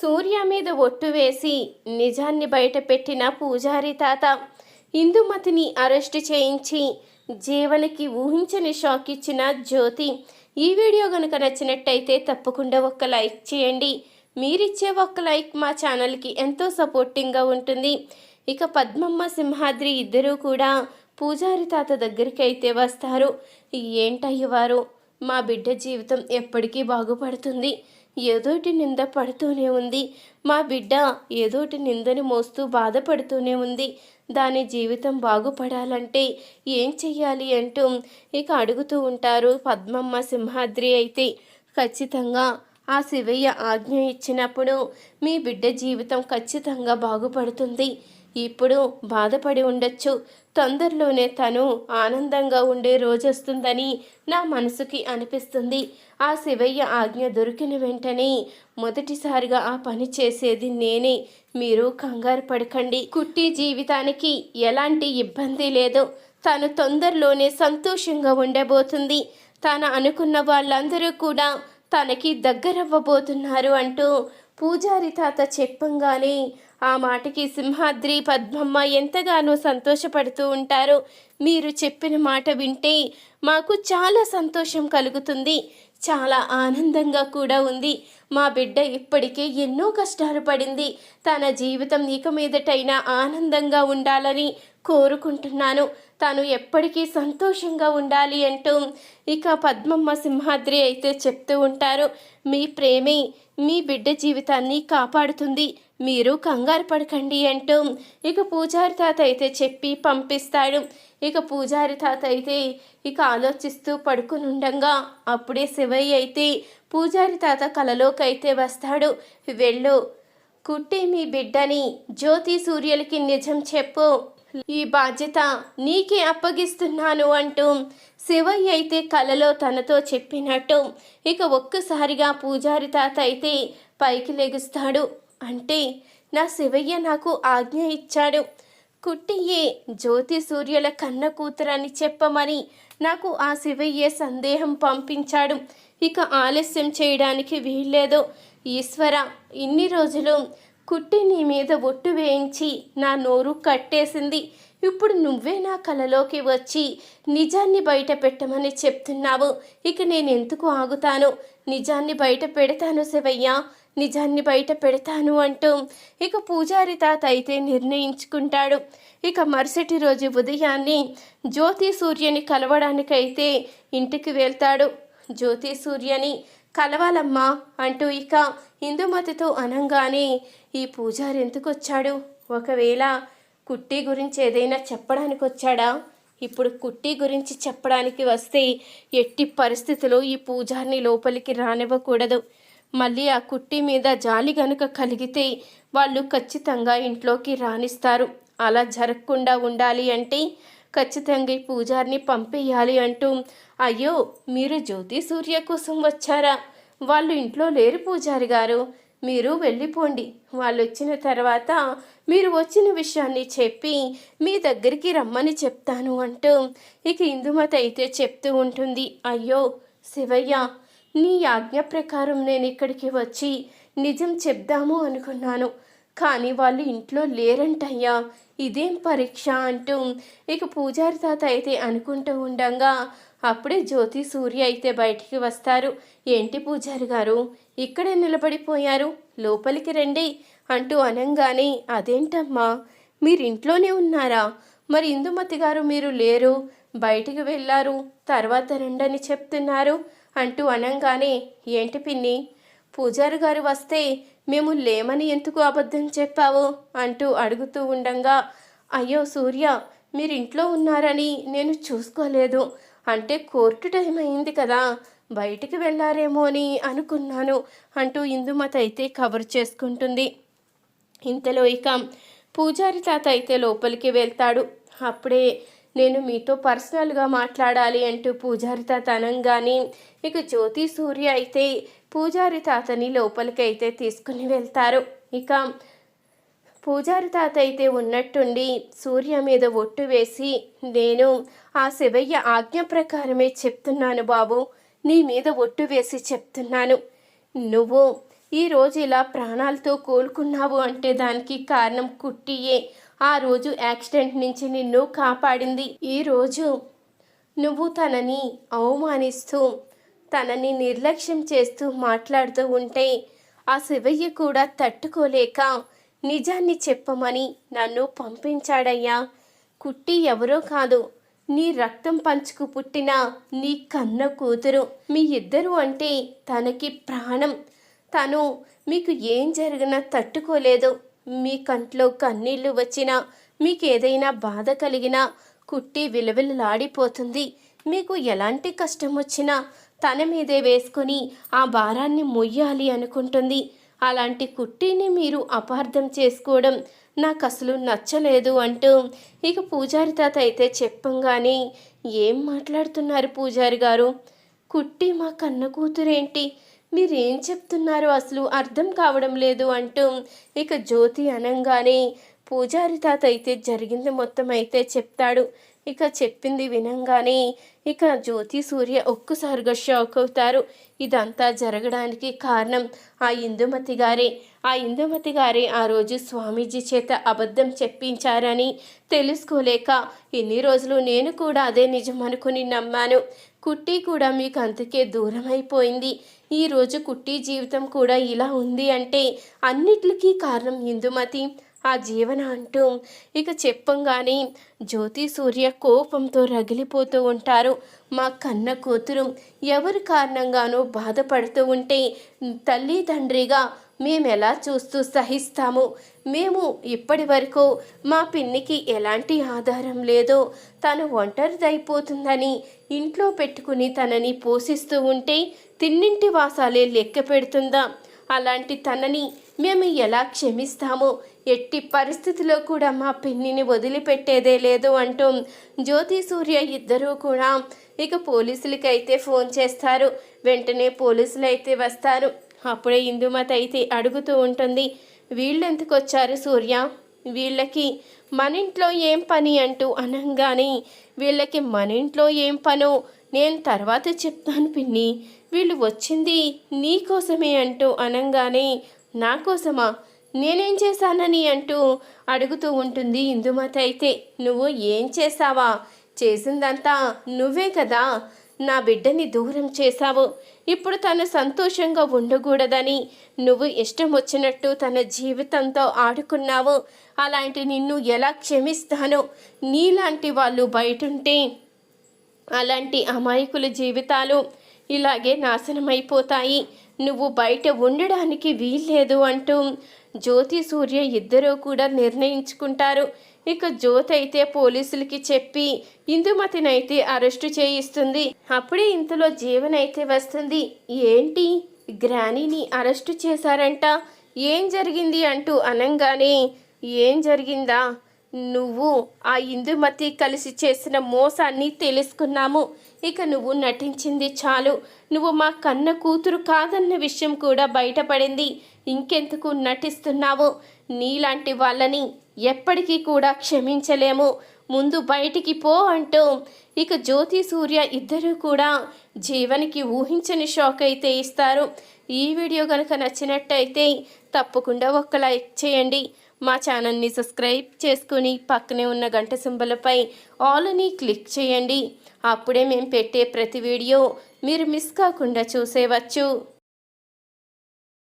సూర్య మీద ఒట్టు వేసి నిజాన్ని బయటపెట్టిన పూజారి తాత ఇందుమతిని అరెస్టు చేయించి జీవనకి ఊహించని షాక్ ఇచ్చిన జ్యోతి. ఈ వీడియో కనుక నచ్చినట్టయితే తప్పకుండా ఒక్క లైక్ చేయండి. మీరిచ్చే ఒక్క లైక్ మా ఛానల్కి ఎంతో సపోర్టింగ్గా ఉంటుంది. ఇక పద్మమ్మ సింహాద్రి ఇద్దరూ కూడా పూజారి తాత దగ్గరికి అయితే వస్తారు. ఏంటయ్యవారు, మా బిడ్డ జీవితం ఎప్పటికీ బాగుపడుతుంది, ఏదోటి నింద పడుతూనే ఉంది, మా బిడ్డ ఏదోటి నిందని మోస్తూ బాధపడుతూనే ఉంది, దాని జీవితం బాగుపడాలంటే ఏం చెయ్యాలి అంటూ ఇక అడుగుతూ ఉంటారు పద్మమ్మ సింహాద్రి. అయితే ఖచ్చితంగా ఆ శివయ్య ఆజ్ఞ ఇచ్చినప్పుడు మీ బిడ్డ జీవితం ఖచ్చితంగా బాగుపడుతుంది. ఇప్పుడు బాధపడి ఉండొచ్చు, తొందరలోనే తను ఆనందంగా ఉండే రోజు వస్తుందని నా మనసుకి అనిపిస్తుంది. ఆ శివయ్య ఆజ్ఞ దొరికిన వెంటనే మొదటిసారిగా ఆ పని చేసేది నేనే. మీరు కంగారు పడకండి, కుట్టి జీవితానికి ఎలాంటి ఇబ్బంది లేదు, తను తొందరలోనే సంతోషంగా ఉండబోతుంది, తను అనుకున్న వాళ్ళందరూ కూడా తనకి దగ్గరవ్వబోతున్నారు అంటూ పూజారి తాత చెప్పంగానే ఆ మాటకి సింహాద్రి పద్మమ్మ ఎంతగానో సంతోషపడుతూ ఉంటారు. మీరు చెప్పిన మాట వింటే మాకు చాలా సంతోషం కలుగుతుంది, చాలా ఆనందంగా కూడా ఉంది. మా బిడ్డ ఇప్పటికే ఎన్నో కష్టాలు పడింది, తన జీవితం ఇక మీదటైనా ఆనందంగా ఉండాలని కోరుకుంటున్నాను, తను ఎప్పటికీ సంతోషంగా ఉండాలి అంటూ ఇక పద్మమ్మ సింహాద్రి అయితే చెప్తూ ఉంటారు. మీ ప్రేమే మీ బిడ్డ జీవితాన్ని కాపాడుతుంది, మీరు కంగారు పడకండి అంటూ ఇక పూజారి తాత అయితే చెప్పి పంపిస్తాడు. ఇక పూజారి తాత అయితే ఇక ఆలోచిస్తూ పడుకుని ఉండగా అప్పుడే శివయ్య అయితే పూజారి తాత కలలోకి అయితే వస్తాడు. వెళ్ళు, కుట్టి మీ బిడ్డని జ్యోతి సూర్యులకి నిజం చెప్పు, ఈ బాధ్యత నీకే అప్పగిస్తున్నాను అంటూ శివయ్య అయితే కలలో తనతో చెప్పినట్టు ఇక ఒక్కసారిగా పూజారి తాత అయితే పైకి లెగుస్తాడు. అంటే నా శివయ్య నాకు ఆజ్ఞ ఇచ్చాడు, కుట్టియే జ్యోతి సూర్యుల కన్న కూతురని చెప్పమని నాకు ఆ శివయ్యే సందేహం పంపించాడు. ఇక ఆలస్యం చేయడానికి వీల్లేదు. ఈశ్వర, ఇన్ని రోజులు కుట్టి నీ మీద ఒట్టు వేయించి నా నోరు కట్టేసింది, ఇప్పుడు నువ్వే నా కలలోకి వచ్చి నిజాన్ని బయట పెట్టమని చెప్తున్నావు, ఇక నేను ఎందుకు ఆగుతాను, నిజాన్ని బయట పెడతాను శివయ్య, నిజాన్ని బయట పెడతాను అంటూ ఇక పూజారి తాత అయితే నిర్ణయించుకుంటాడు. ఇక మరుసటి రోజు ఉదయాన్నే జ్యోతి సూర్యని కలవడానికైతే ఇంటికి వెళ్తాడు. జ్యోతి సూర్యని కలవాలమ్మా అంటూ ఇక ఇందుమతితో అనంగానే ఈ పూజారి ఎందుకు వచ్చాడు, ఒకవేళ కుట్టి గురించి ఏదైనా చెప్పడానికి వచ్చాడా? ఇప్పుడు కుట్టి గురించి చెప్పడానికి వస్తే ఎట్టి పరిస్థితుల్లో ఈ పూజారిని లోపలికి రానివ్వకూడదు. మళ్ళీ ఆ కుట్టి మీద జాలి గనుక కలిగితే వాళ్ళు ఖచ్చితంగా ఇంట్లోకి రానిస్తారు. అలా జరగకుండా ఉండాలి అంటే ఖచ్చితంగా ఈ పూజారిని పంపేయాలి అంటూ, అయ్యో మీరు జ్యోతి సూర్య కోసం వచ్చారా? వాళ్ళు ఇంట్లో లేరు పూజారి గారు, మీరు వెళ్ళిపోండి, వాళ్ళు వచ్చిన తర్వాత మీరు వచ్చిన విషయాన్ని చెప్పి మీ దగ్గరికి రమ్మని చెప్తాను అంటూ ఇక ఇందుమతి అయితే చెప్తూ ఉంటుంది. అయ్యో శివయ్య, నీ ఆజ్ఞ ప్రకారం నేను ఇక్కడికి వచ్చి నిజం చెప్దాము అనుకున్నాను, కానీ వాళ్ళు ఇంట్లో లేరంటయ్యా, ఇదేం పరీక్ష అంటూ ఇక పూజారి తాత అయితే అనుకుంటూ ఉండగా అప్పుడే జ్యోతి సూర్య అయితే బయటికి వస్తారు. ఏంటి పూజారి గారు, ఇక్కడే నిలబడిపోయారు, లోపలికి రండి అంటూ అనంగానే అదేంటమ్మా మీరు ఇంట్లోనే ఉన్నారా, మరి ఇందుమతి గారు మీరు లేరు, బయటికి వెళ్ళారు, తర్వాత రండని చెప్తున్నారు అంటూ అనంగానే ఏంటి పిన్ని, పూజారి గారు వస్తే మేము లేమని ఎందుకు అబద్ధం చెప్పావు అంటూ అడుగుతూ ఉండగా, అయ్యో సూర్య, మీరు ఇంట్లో ఉన్నారని నేను చూసుకోలేదు, అంటే కోర్టు టైం అయింది కదా, బయటికి వెళ్ళారేమో అని అనుకున్నాను అంటూ ఇందుమతి అయితే కవర్ చేసుకుంటుంది. ఇంతలో ఇక పూజారి తాత అయితే లోపలికి వెళ్తాడు. అప్పుడే నేను మీతో పర్సనల్గా మాట్లాడాలి అంటూ పూజారి తాత అనంగానే ఇక జ్యోతి సూర్య అయితే పూజారి తాతని లోపలికి అయితే తీసుకుని వెళ్తారు. ఇక పూజారి తాత అయితే ఉన్నట్టుండి సూర్య మీద ఒట్టు వేసి, నేను ఆ శివయ్య ఆజ్ఞ ప్రకారమే చెప్తున్నాను బాబు, నీ మీద ఒట్టు వేసి చెప్తున్నాను, నువ్వు ఈరోజు ఇలా ప్రాణాలతో కోలుకున్నావు అంటే దానికి కారణం కుట్టియే. ఆ రోజు యాక్సిడెంట్ నుంచి నిన్ను కాపాడింది. ఈరోజు నువ్వు తనని అవమానిస్తూ తనని నిర్లక్ష్యం చేస్తూ మాట్లాడుతూ ఉంటే ఆ శివయ్య కూడా తట్టుకోలేక నిజాన్ని చెప్పమని నన్ను పంపించాడయ్యా. కుట్టి ఎవరో కాదు, నీ రక్తం పంచుకు పుట్టిన నీ కన్న కూతురు. మీ ఇద్దరు అంటే తనకి ప్రాణం. తను మీకు ఏం జరిగినా తట్టుకోలేదు. మీ కంట్లో కన్నీళ్లు వచ్చినా, మీకు ఏదైనా బాధ కలిగినా కుట్టి విలవిలలాడిపోతుంది. మీకు ఎలాంటి కష్టం వచ్చినా తన మీదే వేసుకొని ఆ భారాన్ని మొయ్యాలి అనుకుంటుంది. అలాంటి కుట్టిని మీరు అపార్థం చేసుకోవడం నాకు అసలు నచ్చలేదు అంటూ ఇక పూజారి తాత అయితే చెప్పంగానే, ఏం మాట్లాడుతున్నారు పూజారి గారు? కుట్టి మా కన్న కూతురేంటి? మీరేం చెప్తున్నారో అసలు అర్థం కావడం లేదు అంటూ ఇక జ్యోతి అనంగానే పూజారి తాత అయితే జరిగింది మొత్తం అయితే చెప్తాడు. ఇక చెప్పింది వినంగానే ఇక జ్యోతి సూర్య ఒక్కసారిగా షాక్ అవుతారు. ఇదంతా జరగడానికి కారణం ఆ ఇందుమతి గారే. ఆ ఇందుమతి గారే ఆ రోజు స్వామీజీ చేత అబద్ధం చెప్పించారని తెలుసుకోలేక ఇన్ని రోజులు నేను కూడా అదే నిజం అనుకుని నమ్మాను. కుట్టి కూడా మీకు అందుకే దూరం అయిపోయింది. ఈరోజు కుట్టి జీవితం కూడా ఇలా ఉంది అంటే అన్నిటికీ కారణం ఇందుమతి, ఆ జీవన అంటూ ఇక చెప్పంగానే జ్యోతి సూర్య కోపంతో రగిలిపోతూ ఉంటారు. మా కన్న కూతురు ఎవరి కారణంగానో బాధపడుతూ ఉంటే తల్లి తండ్రిగా మేము ఎలా చూస్తూ సహిస్తాము? మేము ఇప్పటి వరకు మా పిన్నికి ఎలాంటి ఆధారం లేదో తను ఒంటరిదైపోతుందని ఇంట్లో పెట్టుకుని తనని పోషిస్తూ ఉంటే తిన్నింటి వాసాలే లెక్క పెడుతుందా? అలాంటి తనని మేము ఎలా క్షమిస్తామో? ఎట్టి పరిస్థితిలో కూడా మా పిన్నిని వదిలిపెట్టేదే లేదు అంటూ జ్యోతి సూర్య ఇద్దరూ కూడా ఇక పోలీసులకి అయితే ఫోన్ చేస్తారు. వెంటనే పోలీసులు అయితే వస్తారు. అప్పుడే ఇందుమతి అయితే అడుగుతూ ఉంటుంది, వీళ్ళెందుకు వచ్చారు సూర్య? వీళ్ళకి మన ఇంట్లో ఏం పని అంటూ అనంగానే, వీళ్ళకి మన ఇంట్లో ఏం పనో నేను తర్వాత చెప్తాను పిన్ని, వీళ్ళు వచ్చింది నీకోసమే అంటూ అనంగానే, నా కోసమా? నేనేం చేశానని అంటూ అడుగుతూ ఉంటుంది ఇందుమతి అయితే. నువ్వు ఏం చేశావా? చేసిందంతా నువ్వే కదా. నా బిడ్డని దూరం చేశావు. ఇప్పుడు తను సంతోషంగా ఉండకూడదని నువ్వు ఇష్టం వచ్చినట్టు తన జీవితంతో ఆడుకున్నావు. అలాంటి నిన్ను ఎలా క్షమిస్తానో? నీలాంటి వాళ్ళు బయటుంటే అలాంటి అమాయకుల జీవితాలు ఇలాగే నాశనమైపోతాయి. నువ్వు బయట ఉండడానికి వీల్లేదు అంటూ జ్యోతి సూర్య ఇద్దరూ కూడా నిర్ణయించుకుంటారు. ఇక జ్యోతి అయితే పోలీసులకి చెప్పి ఇందుమతినైతే అరెస్టు చేయిస్తుంది. అప్పుడే ఇంతలో జీవనైతే వస్తుంది. ఏంటి గ్రానీని అరెస్టు చేశారంట, ఏం జరిగింది అంటూ అనంగానే, ఏం జరిగిందా? నువ్వు ఆ ఇందుమతి కలిసి చేసిన మోసాన్ని తెలుసుకున్నాము. ఇక నువ్వు నటించింది చాలు. నువ్వు మా కన్న కూతురు కాదన్న విషయం కూడా బయటపడింది. ఇంకెందుకు నటిస్తున్నావు? నీలాంటి వాళ్ళని ఎప్పటికీ కూడా క్షమించలేము. ముందు బయటికి పో అంటూ ఇక జ్యోతి సూర్య ఇద్దరూ కూడా జీవనికి ఊహించని షాక్ అయితే ఇస్తారు. ఈ వీడియో కనుక నచ్చినట్టయితే తప్పకుండా ఒక లైక్ చేయండి. మా ఛానల్ని సబ్స్క్రైబ్ చేసుకుని పక్కనే ఉన్న గంట సింబలపై ఆల్ అని క్లిక్ చేయండి. అప్పుడే మేము పెట్టే ప్రతి వీడియో మీరు మిస్ కాకుండా చూసేవచ్చు.